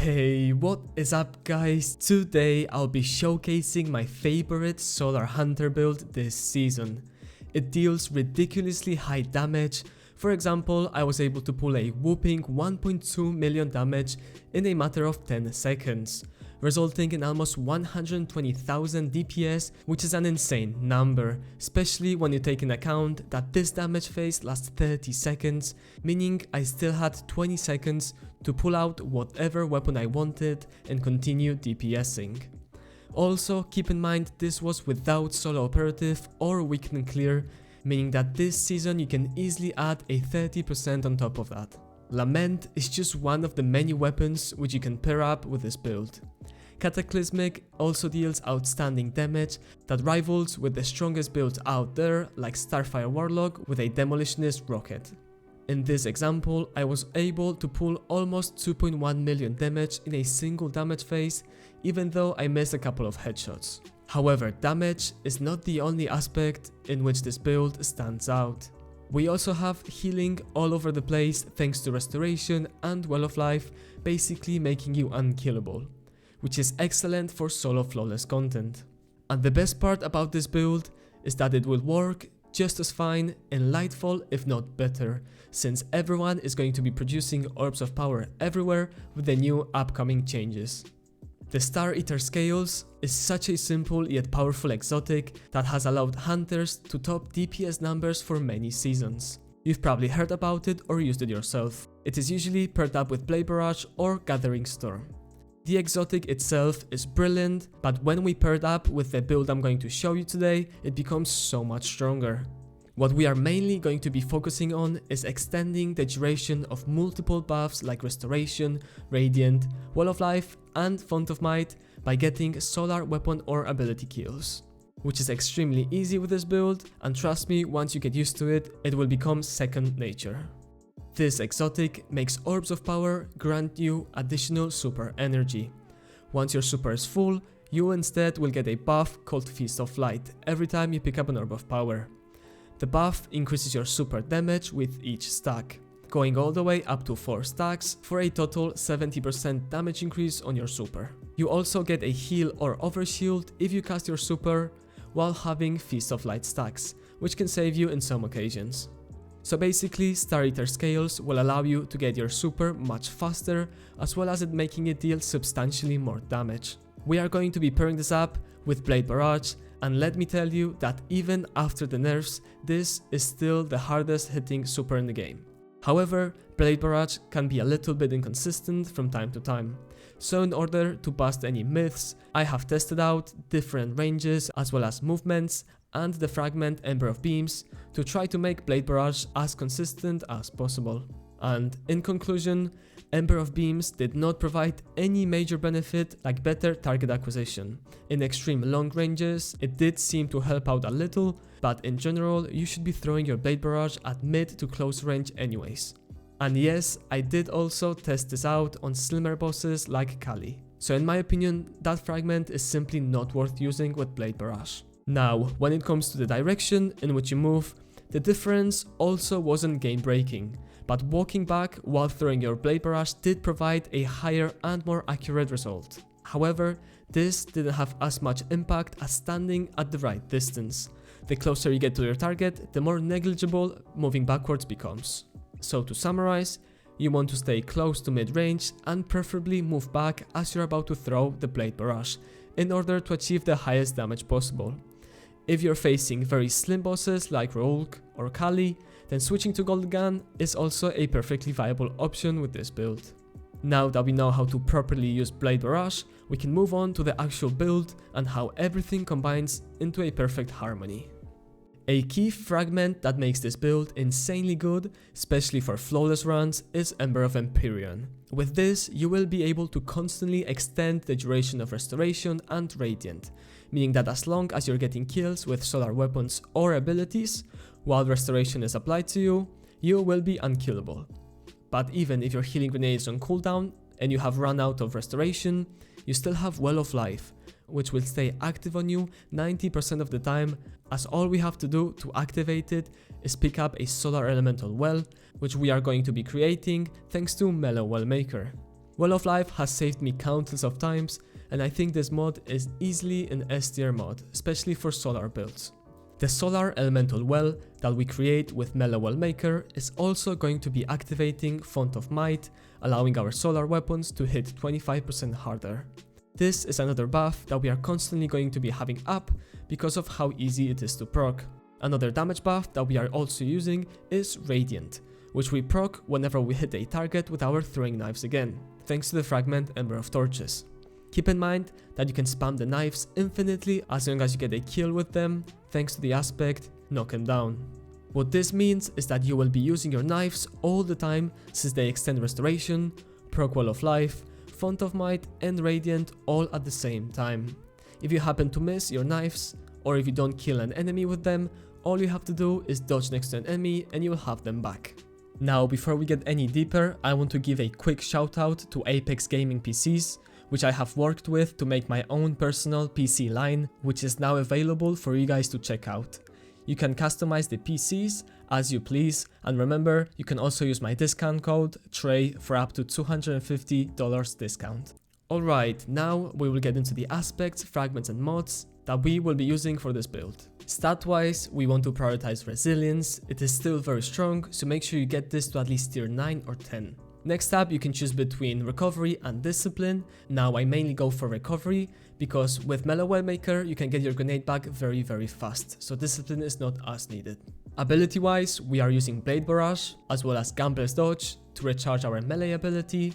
Hey, what is up guys? Today I'll be showcasing my favorite Solar Hunter build this season. It deals ridiculously high damage. For example, I was able to pull a whopping 1.2 million damage in a matter of 10 seconds, resulting in almost 120,000 DPS, which is an insane number, especially when you take into account that this damage phase lasts 30 seconds, meaning I still had 20 seconds to pull out whatever weapon I wanted and continue DPSing. Also, keep in mind this was without solo operative or weekend clear, meaning that this season you can easily add a 30% on top of that. Lament is just one of the many weapons which you can pair up with this build. Cataclysmic also deals outstanding damage that rivals with the strongest builds out there like Starfire Warlock with a Demolitionist Rocket. In this example, I was able to pull almost 2.1 million damage in a single damage phase, even though I missed a couple of headshots. However, damage is not the only aspect in which this build stands out. We also have healing all over the place thanks to restoration and well of life, basically making you unkillable, which is excellent for solo flawless content. And the best part about this build is that it will work just as fine in Lightfall, if not better, since everyone is going to be producing orbs of power everywhere with the new upcoming changes. The Star Eater Scales is such a simple yet powerful exotic that has allowed hunters to top DPS numbers for many seasons. You've probably heard about it or used it yourself. It is usually paired up with Blade Barrage or Gathering Storm. The exotic itself is brilliant, but when we pair it up with the build I'm going to show you today, it becomes so much stronger. What we are mainly going to be focusing on is extending the duration of multiple buffs like Restoration, Radiant, Wall of Life and Font of Might by getting solar weapon or ability kills, which is extremely easy with this build, and trust me, once you get used to it, it will become second nature. This exotic makes orbs of power grant you additional super energy. Once your super is full, you instead will get a buff called Feast of Light every time you pick up an orb of power. The buff increases your super damage with each stack, going all the way up to 4 stacks for a total 70% damage increase on your super. You also get a heal or overshield if you cast your super while having Feast of Light stacks, which can save you in some occasions. So basically, Star Eater Scales will allow you to get your super much faster, as well as it making it deal substantially more damage. We are going to be pairing this up with Blade Barrage, and let me tell you that even after the nerfs, this is still the hardest hitting super in the game. However, Blade Barrage can be a little bit inconsistent from time to time. So in order to bust any myths, I have tested out different ranges as well as movements and the Fragment Ember of Beams to try to make Blade Barrage as consistent as possible. And in conclusion, Ember of Beams did not provide any major benefit like better target acquisition. In extreme long ranges, it did seem to help out a little, but in general, you should be throwing your Blade Barrage at mid to close range anyways. And yes, I did also test this out on slimmer bosses like Kali. So in my opinion, that fragment is simply not worth using with Blade Barrage. Now, when it comes to the direction in which you move, the difference also wasn't game breaking, but walking back while throwing your Blade Barrage did provide a higher and more accurate result. However, this didn't have as much impact as standing at the right distance. The closer you get to your target, the more negligible moving backwards becomes. So to summarize, you want to stay close to mid-range and preferably move back as you're about to throw the Blade Barrage in order to achieve the highest damage possible. If you're facing very slim bosses like Roulk or Kali, then switching to Gold Gun is also a perfectly viable option with this build. Now that we know how to properly use Blade Barrage, we can move on to the actual build and how everything combines into a perfect harmony. A key fragment that makes this build insanely good, especially for flawless runs, is Ember of Empyrean. With this, you will be able to constantly extend the duration of Restoration and Radiant, meaning that as long as you're getting kills with solar weapons or abilities, while Restoration is applied to you, you will be unkillable. But even if your healing grenade is on cooldown and you have run out of Restoration, you still have Well of Life, which will stay active on you 90% of the time, as all we have to do to activate it is pick up a solar elemental well, which we are going to be creating thanks to Mellow Well Maker. Well of Life has saved me countless of times, and I think this mod is easily an S tier mod, especially for solar builds. The solar elemental well that we create with Melee Well Maker is also going to be activating Font of Might, allowing our solar weapons to hit 25% harder. This is another buff that we are constantly going to be having up because of how easy it is to proc. Another damage buff that we are also using is Radiant, which we proc whenever we hit a target with our throwing knives again, thanks to the Fragment Ember of Torches. Keep in mind that you can spam the knives infinitely as long as you get a kill with them, thanks to the aspect Knock 'em Down. What this means is that you will be using your knives all the time since they extend restoration, proc Well of Life, Font of Might and Radiant all at the same time. If you happen to miss your knives, or if you don't kill an enemy with them, all you have to do is dodge next to an enemy and you will have them back. Now, before we get any deeper, I want to give a quick shout out to Apex Gaming PCs, which I have worked with to make my own personal PC line, which is now available for you guys to check out. You can customize the PCs as you please, and remember, you can also use my discount code TREY for up to $250 discount. Alright, now we will get into the aspects, fragments and mods that we will be using for this build. Stat wise, we want to prioritize resilience. It is still very strong, so make sure you get this to at least tier 9 or 10. Next up, you can choose between recovery and discipline. Now I mainly go for recovery because with Melee Well Maker you can get your grenade back very fast, so discipline is not as needed. Ability wise, we are using Blade Barrage as well as Gambler's Dodge to recharge our melee ability,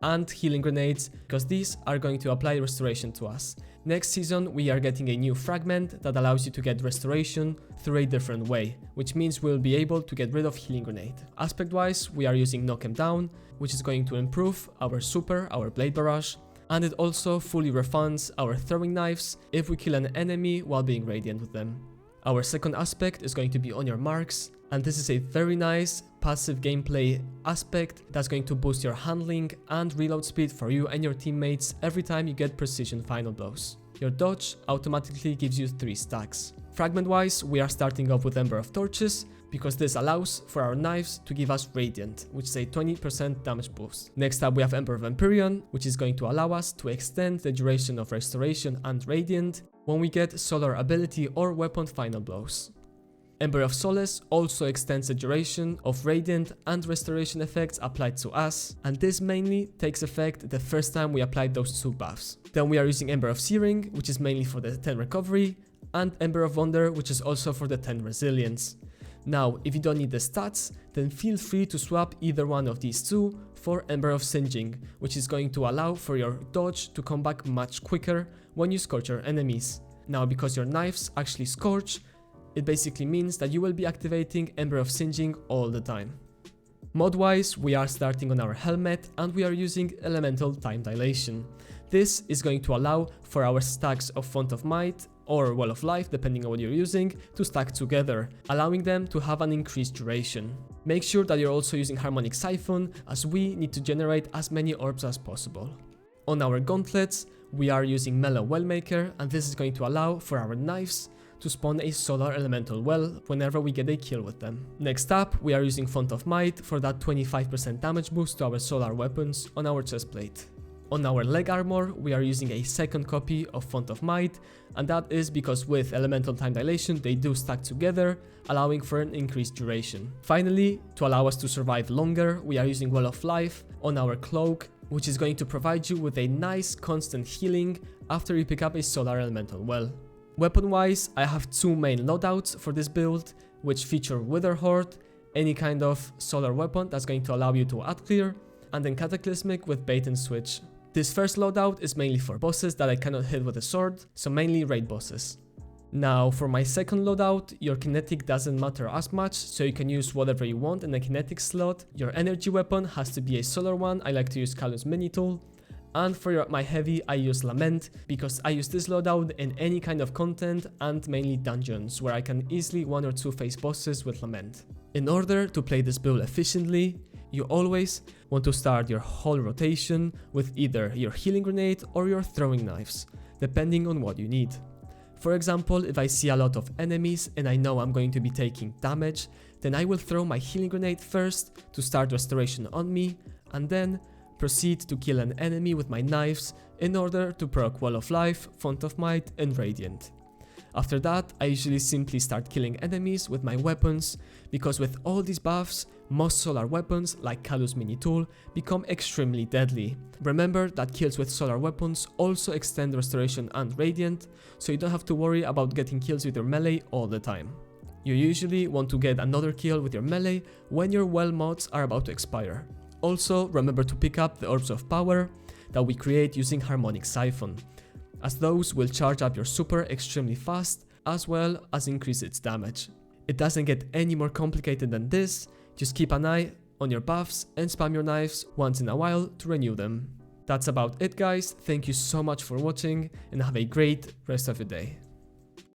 and healing grenades because these are going to apply restoration to us. Next season we are getting a new fragment that allows you to get restoration through a different way, which means we'll be able to get rid of healing grenade. Aspect wise, we are using Knock 'em Down, which is going to improve our super, our Blade Barrage, and it also fully refunds our throwing knives if we kill an enemy while being radiant with them. Our second aspect is going to be On Your Marks, and this is a very nice passive gameplay aspect that's going to boost your handling and reload speed for you and your teammates every time you get precision final blows. Your dodge automatically gives you 3 stacks. Fragment wise, we are starting off with Ember of Torches because this allows for our knives to give us Radiant, which is a 20% damage boost. Next up we have Ember of Empyrean, which is going to allow us to extend the duration of restoration and Radiant when we get solar ability or weapon final blows. Ember of Solace also extends the duration of Radiant and Restoration effects applied to us, and this mainly takes effect the first time we applied those 2 buffs. Then we are using Ember of Searing, which is mainly for the 10 recovery, and Ember of Wonder, which is also for the 10 resilience. Now, if you don't need the stats, then feel free to swap either one of these 2 for Ember of Singeing, which is going to allow for your dodge to come back much quicker when you scorch your enemies. Now, because your knives actually scorch, it basically means that you will be activating Ember of Singeing all the time. Mod wise, we are starting on our helmet and we are using Elemental Time Dilation. This is going to allow for our stacks of Font of Might or Well of Life, depending on what you're using, to stack together, allowing them to have an increased duration. Make sure that you're also using Harmonic Siphon, as we need to generate as many orbs as possible. On our gauntlets, we are using Melee Well Maker, and this is going to allow for our knives to spawn a solar elemental well whenever we get a kill with them. Next up, we are using Font of Might for that 25% damage boost to our solar weapons on our chestplate. On our leg armor, we are using a second copy of Font of Might, and that is because with Elemental Time Dilation they do stack together, allowing for an increased duration. Finally, to allow us to survive longer, we are using Well of Life on our cloak, which is going to provide you with a nice constant healing after you pick up a solar elemental well. Weapon wise, I have 2 main loadouts for this build, which feature Wither Horde, any kind of solar weapon that's going to allow you to out-clear, and then Cataclysmic with Bait and Switch. This first loadout is mainly for bosses that I cannot hit with a sword, so mainly raid bosses. Now for my second loadout, your kinetic doesn't matter as much, so you can use whatever you want in the kinetic slot. Your energy weapon has to be a solar one. I like to use Callum's mini tool. And for my heavy, I use Lament, because I use this loadout in any kind of content and mainly dungeons, where I can easily 1 or 2 face bosses with Lament. In order to play this build efficiently, you always want to start your whole rotation with either your healing grenade or your throwing knives, depending on what you need. For example, if I see a lot of enemies and I know I'm going to be taking damage, then I will throw my healing grenade first to start restoration on me, and then proceed to kill an enemy with my knives in order to proc Wall of Life, Font of Might and Radiant. After that, I usually simply start killing enemies with my weapons, because with all these buffs, most solar weapons like Kalu's mini tool become extremely deadly. Remember that kills with solar weapons also extend restoration and radiant, so you don't have to worry about getting kills with your melee all the time. You usually want to get another kill with your melee when your well mods are about to expire. Also, remember to pick up the Orbs of Power that we create using Harmonic Siphon, as those will charge up your super extremely fast as well as increase its damage. It doesn't get any more complicated than this, just keep an eye on your buffs and spam your knives once in a while to renew them. That's about it guys, thank you so much for watching and have a great rest of your day.